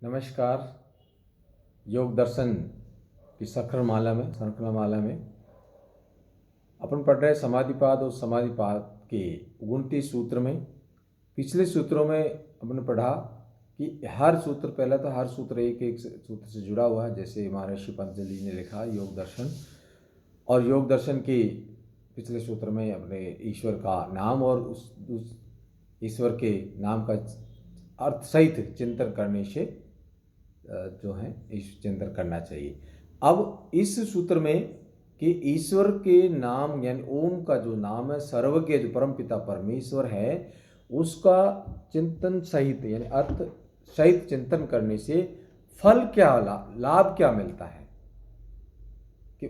नमस्कार। योग दर्शन की श्रृंखला में अपन पढ़ रहे समाधिपाद और समाधिपाद के 29 सूत्र में। पिछले सूत्रों में अपन पढ़ा कि हर सूत्र, पहला तो हर सूत्र एक एक सूत्र से जुड़ा हुआ है, जैसे महर्षि पतंजलि ने लिखा योग दर्शन। और योग दर्शन के पिछले सूत्र में अपने ईश्वर का नाम और उस ईश्वर के नाम का अर्थ सहित चिंतन करने से जो है इस चिंतन करना चाहिए। अब इस सूत्र में कि ईश्वर के नाम यानी ओम का जो नाम है, सर्वज्ञ जो परमपिता परमेश्वर है, उसका चिंतन सहित यानी अर्थ सहित चिंतन करने से फल क्या, लाभ क्या मिलता है, कि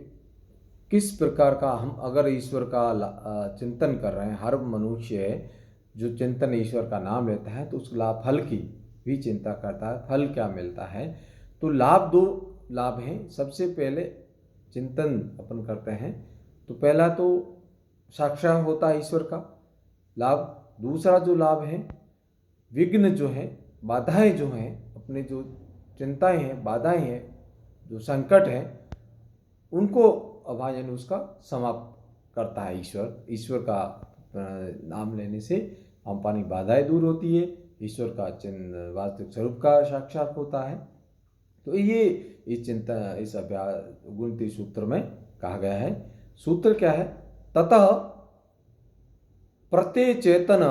किस प्रकार का हम अगर ईश्वर का चिंतन कर रहे हैं, हर मनुष्य जो चिंतन ईश्वर का नाम लेता है तो उस लाभ फल की भी चिंता करता है, फल क्या मिलता है। तो लाभ, दो लाभ हैं। सबसे पहले चिंतन अपन करते हैं तो पहला तो साक्षात होता है ईश्वर का लाभ। दूसरा जो लाभ है, विघ्न जो है, बाधाएं जो हैं, अपने जो चिंताएं हैं, बाधाएं हैं, जो संकट है, उनको अभाजन उसका समाप्त करता है ईश्वर का नाम लेने से हम पानी बाधाएं दूर होती है, ईश्वर का चिन्ह वास्तविक स्वरूप का साक्षात होता है। तो ये इस चिंता इस अभ्यास 29 सूत्र में कहा गया है। सूत्र क्या है? ततः प्रत्यय चेतन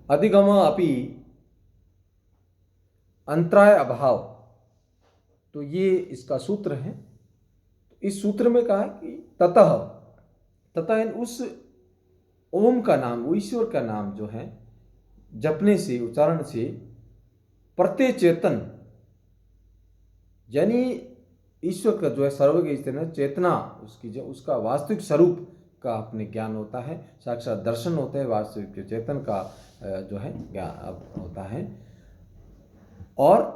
अधिगम अपि अंतराय अभाव। तो ये इसका सूत्र है। इस सूत्र में कहा है कि ततः उस ओम का नाम, वो ईश्वर का नाम जो है, जपने से, उच्चारण से प्रत्यय चेतन यानी ईश्वर का जो है सर्वज्ञ चेतना, उसकी जो उसका वास्तविक स्वरूप का अपने ज्ञान होता है, साक्षात दर्शन होता है, वास्तविक चेतन का जो है ज्ञान होता है। और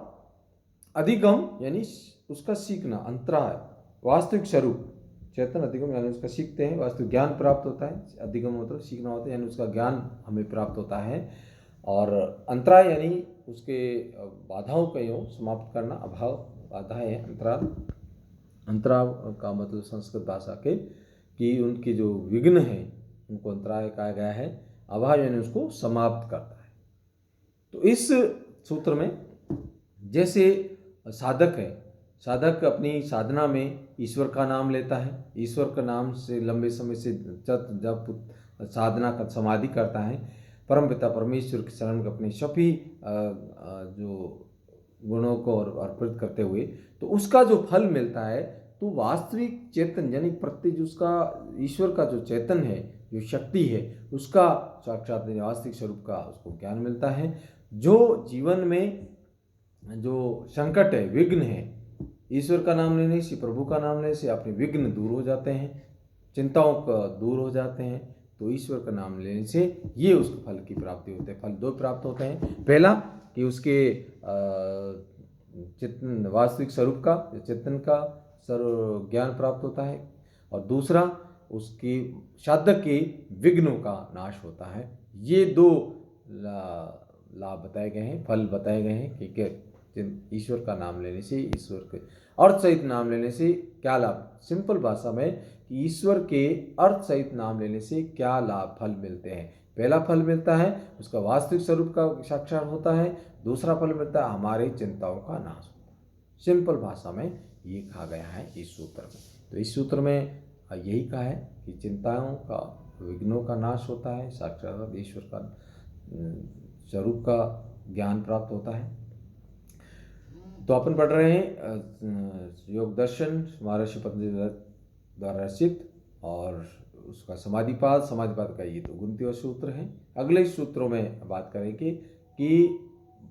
अधिगम यानी उसका सीखना, अंतराय वास्तविक स्वरूप, चेतन अधिगम यानी उसका सीखते हैं, वास्तविक ज्ञान प्राप्त होता है। अधिगम मतलब सीखना होता है, यानी उसका ज्ञान हमें प्राप्त होता है। और अंतराय यानी उसके बाधाओं का योग समाप्त करना, अभाव बाधा है अंतराल। अंतराव का मतलब संस्कृत भाषा के कि उनके जो विघ्न है उनको अंतराय कहा गया है। अभाव यानी उसको समाप्त करता है। तो इस सूत्र में जैसे साधक है, साधक अपनी साधना में ईश्वर का नाम लेता है, ईश्वर का नाम से लंबे समय से जब साधना का समाधि करता है, परमपिता परमेश्वर के शरण में अपने सभी जो गुणों को अर्पित करते हुए, तो उसका जो फल मिलता है, तो वास्तविक चेतन यानी प्रत्येक उसका ईश्वर का जो चेतन है, जो शक्ति है, उसका साक्षात वास्तविक स्वरूप का उसको ज्ञान मिलता है। जो जीवन में जो संकट है, विघ्न है, ईश्वर का नाम लेने से, प्रभु का नाम लेने से अपने विघ्न दूर हो जाते हैं, चिंताओं का दूर हो जाते हैं। तो ईश्वर का नाम लेने से ये उसको फल की प्राप्ति होती है। फल दो प्राप्त होते हैं। पहला कि उसके चित्तन वास्तविक स्वरूप का, चित्तन का सर्व ज्ञान प्राप्त होता है। और दूसरा उसकी साधक के विघ्नों का नाश होता है। ये दो लाभ बताए गए हैं, फल बताए गए हैं कि ईश्वर का नाम लेने से, ईश्वर के अर्थ सहित नाम लेने से क्या लाभ। सिंपल भाषा में कि ईश्वर के अर्थ सहित नाम लेने से क्या लाभ, फल मिलते हैं। पहला फल मिलता है उसका वास्तविक स्वरूप का साक्षात होता है। दूसरा फल मिलता है हमारी चिंताओं का नाश होता है। सिंपल भाषा में ये कहा गया है इस सूत्र में। तो इस सूत्र में यही कहा है कि चिंताओं का, विघ्नों का नाश होता है, साक्षात ईश्वर का स्वरूप का ज्ञान प्राप्त होता है। तो अपन पढ़ रहे हैं योग दर्शन महर्षि पतंजलि द्वारा रचित, और उसका समाधिपाद का ये तो 29वां सूत्र है। अगले सूत्रों में बात करेंगे कि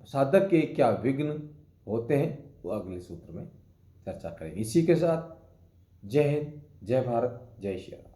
साधक के क्या विघ्न होते हैं, वो अगले सूत्र में चर्चा करेंगे। इसी के साथ जय हिंद, जय भारत, जय श्री राम।